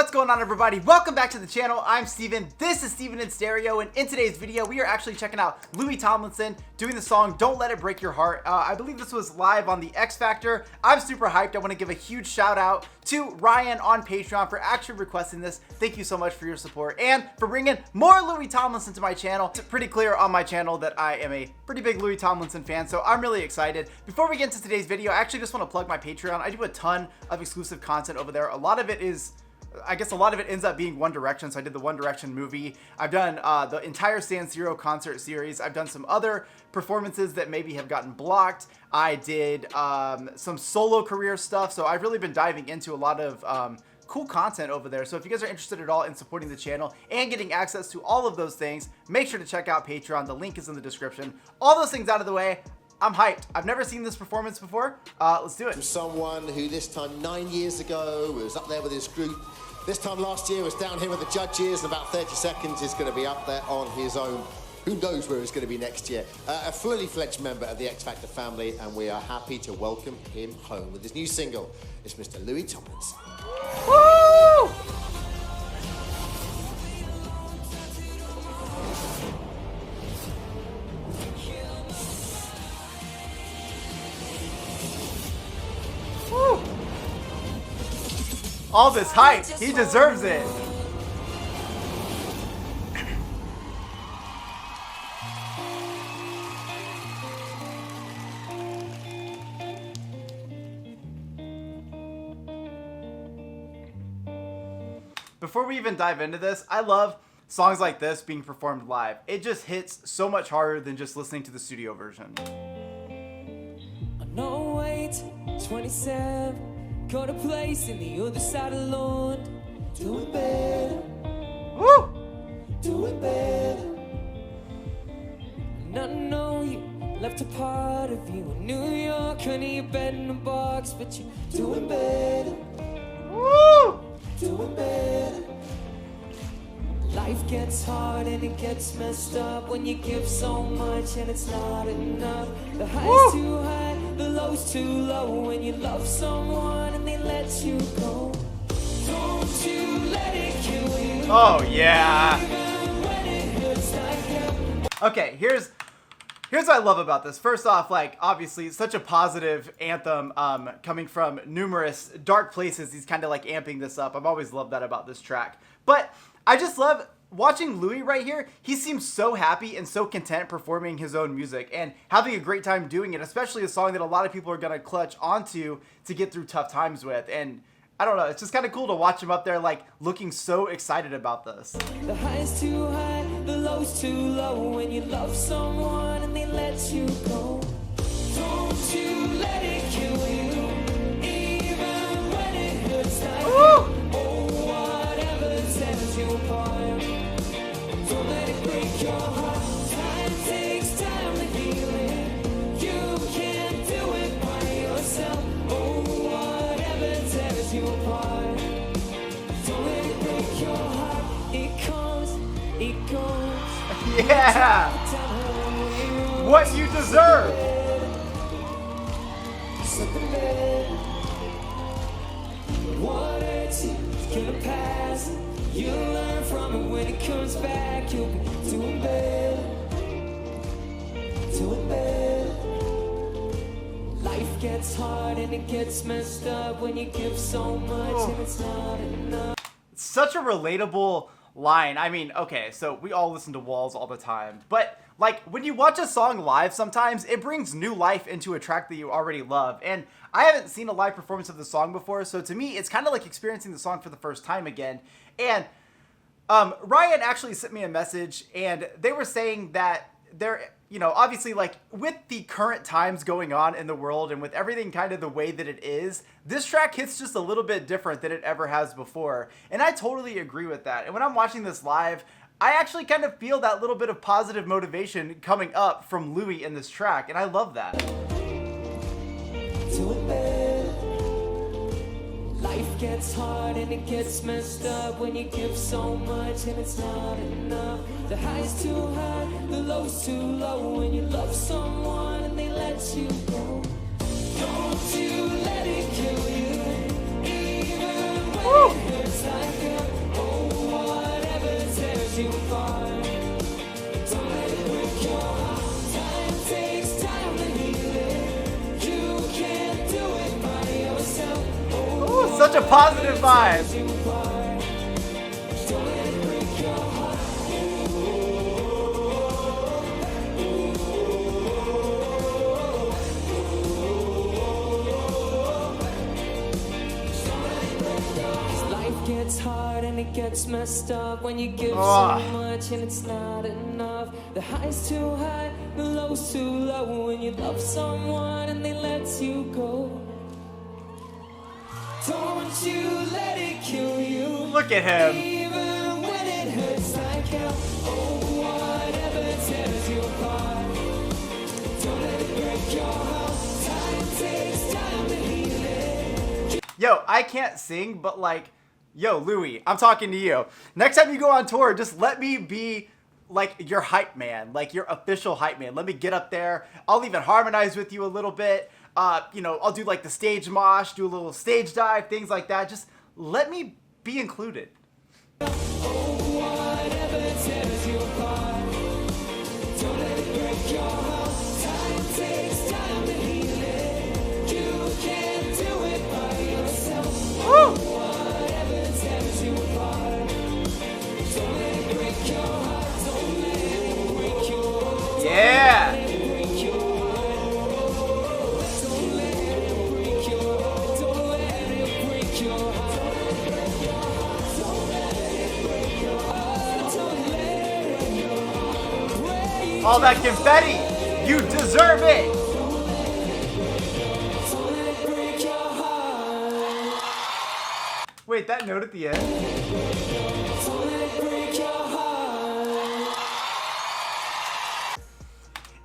What's going on, everybody? Welcome back to the channel. I'm Steven. This is Steven in Stereo, and in today's video we are actually checking out Louis Tomlinson doing the song Don't Let It Break Your Heart. I believe this was live on the X Factor. I'm super hyped. I want to give a huge shout out to Ryan on Patreon for actually requesting this. Thank you so much for your support and for bringing more Louis Tomlinson to my channel. It's pretty clear on my channel that I am a pretty big Louis Tomlinson fan, so I'm really excited. Before we get into today's video, I actually just want to plug my Patreon. I do a ton of exclusive content over there. A lot of it ends up being One Direction. So I did the One Direction movie. I've done the entire San Siro concert series. I've done some other performances that maybe have gotten blocked. I did some solo career stuff. So I've really been diving into a lot of cool content over there. So if you guys are interested at all in supporting the channel and getting access to all of those things, make sure to check out Patreon. The link is in the description. All those things out of the way, I'm hyped. I've never seen this performance before. Let's do it. From someone who this time 9 years ago was up there with his group. This time last year was down here with the judges. In about 30 seconds is going to be up there on his own. Who knows where he's going to be next year. A fully fledged member of the X Factor family, and we are happy to welcome him home with his new single. It's Mr. Louis Tomlinson. Woo! All this hype, he deserves it. Before we even dive into this, I love songs like this being performed live. It just hits so much harder than just listening to the studio version. No, wait, 27. Got a place in the other side of London. Do it better. Woo! Do it better. And I know you left a part of you in New York under your bed in a box, but you do it better. Woo! Do it better. Life gets hard and it gets messed up when you give so much and it's not enough. The high's too high, the low's too low when you love someone and they let you go. Don't you let it kill you. Oh yeah. Even when it hurts like hell. Okay, here's what I love about this. First off, like, obviously such a positive anthem coming from numerous dark places. He's kind of like amping this up. I've always loved that about this track. But I just love watching Louis right here. He seems so happy and so content performing his own music and having a great time doing it, especially a song that a lot of people are going to clutch onto to get through tough times with. And I don't know, it's just kind of cool to watch him up there like looking so excited about this. The high's too high, the low's too low when you love someone and they let you go. Don't you let it kill you, even when it hurts like hell. Oh, whatever tears you apart, don't let it break your heart. Time takes time to heal it. You can't do it by yourself. Oh, whatever tears you apart, don't let it break your heart. It comes, it goes. Yeah! What you deserve! Something better. What hurts you is gonna pass. You'll learn from it when it comes back. You'll be doing better. Doing better. Life gets hard and it gets messed up when you give so much and it's not enough. Such a relatable line. I mean, okay, so we all listen to Walls all the time, but like when you watch a song live, sometimes it brings new life into a track that you already love. And I haven't seen a live performance of the song before, so to me, it's kind of like experiencing the song for the first time again. And Ryan actually sent me a message, and they were saying that they're, you know, obviously, like, with the current times going on in the world and with everything kind of the way that it is, this track hits just a little bit different than it ever has before. And I totally agree with that. And when I'm watching this live, I actually kind of feel that little bit of positive motivation coming up from Louis in this track, and I love that. Doing better. Life gets hard and it gets messed up when you give so much and it's not enough. The high's too high, the low's too low when you love someone and they let you go. Don't you let it kill you, even when it hurts like hell. apart. Don't let it break your heart. Time takes time to heal it. You can't do it by yourself. Ooh, such a positive vibe. Don't let it break your heart. Life gets hard and it gets messed up when you give so much and it's not enough. The high's too high, the low's too low when you love someone and they let you go. Don't you let it kill you. Look at him. Even when it hurts like hell. Oh, whatever tears you apart. Don't let it break your heart. Time takes time to heal it. Yo, I can't sing, but like, yo, Louis, I'm talking to you. Next time you go on tour, just let me be like your hype man, like your official hype man. Let me get up there. I'll even harmonize with you a little bit. You know, I'll do like the stage mosh, do a little stage dive, things like that. Just let me be included. Oh, whatever tears you apart. Don't let it break your heart. Time takes time to heal it. You can't do it by yourself. Woo! Whatever tears you apart. Don't let it break your heart. Don't let it break your heart. Yeah. Don't let it break your heart. Don't let it break your heart. Don't let it break your heart. Don't let it break your heart. Don't let it break your heart. All that confetti, you deserve it. Don't let it break your heart. Wait, that note at the end? Don't let it break your heart.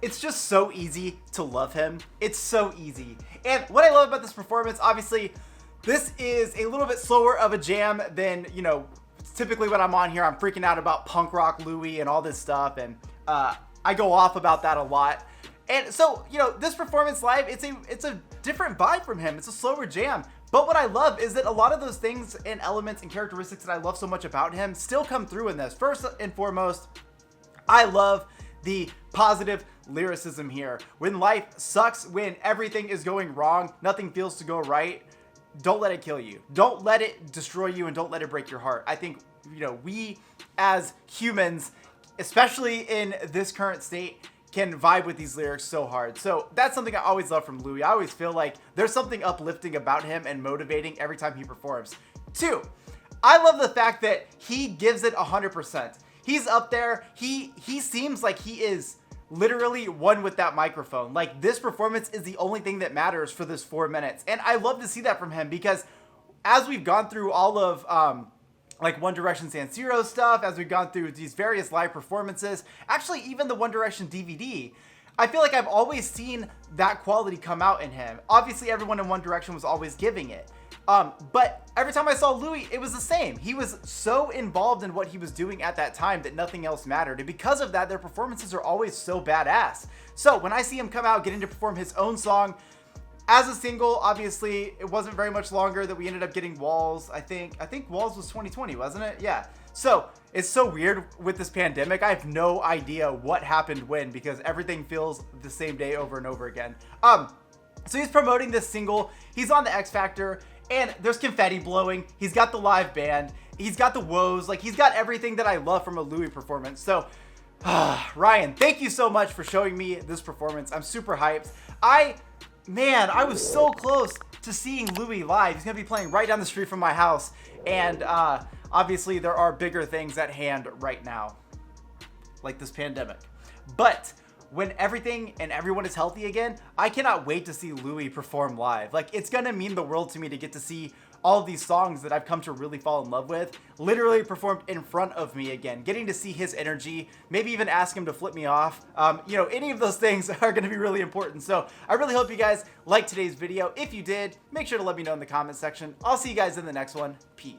It's just so easy to love him. It's so easy. And what I love about this performance, obviously, this is a little bit slower of a jam than, you know, typically when I'm on here, I'm freaking out about punk rock Louis and all this stuff. And I go off about that a lot. And so, you know, this performance live, it's a different vibe from him. It's a slower jam. But what I love is that a lot of those things and elements and characteristics that I love so much about him still come through in this. First and foremost, I love the positive lyricism here. When life sucks, when everything is going wrong, nothing feels to go right, don't let it kill you. Don't let it destroy you, and don't let it break your heart. I think, you know, we as humans, especially in this current state, can vibe with these lyrics so hard. So that's something I always love from Louis. I always feel like there's something uplifting about him and motivating every time he performs. 2, I love the fact that he gives it 100%. He's up there. He seems like he is literally one with that microphone. Like, this performance is the only thing that matters for this 4 minutes. And I love to see that from him, because as we've gone through all of like One Direction San Siro stuff, as we've gone through these various live performances, actually even the One Direction DVD, I feel like I've always seen that quality come out in him. Obviously, everyone in One Direction was always giving it. But every time I saw Louis, it was the same. He was so involved in what he was doing at that time that nothing else mattered. And because of that, their performances are always so badass. So when I see him come out getting to perform his own song as a single, obviously it wasn't very much longer that we ended up getting Walls. I think Walls was 2020, wasn't it? Yeah. So it's so weird with this pandemic. I have no idea what happened when, because everything feels the same day over and over again. So he's promoting this single. He's on the X Factor, and there's confetti blowing. He's got the live band. He's got the woes. Like, he's got everything that I love from a Louis performance. So, Ryan, thank you so much for showing me this performance. I'm super hyped. Man, I was so close to seeing Louis live. He's going to be playing right down the street from my house. And obviously, there are bigger things at hand right now, like this pandemic. But when everything and everyone is healthy again, I cannot wait to see Louis perform live. Like, it's gonna mean the world to me to get to see all of these songs that I've come to really fall in love with literally performed in front of me again. Getting to see his energy, maybe even ask him to flip me off. You know, any of those things are gonna be really important. So I really hope you guys liked today's video. If you did, make sure to let me know in the comment section. I'll see you guys in the next one. Peace.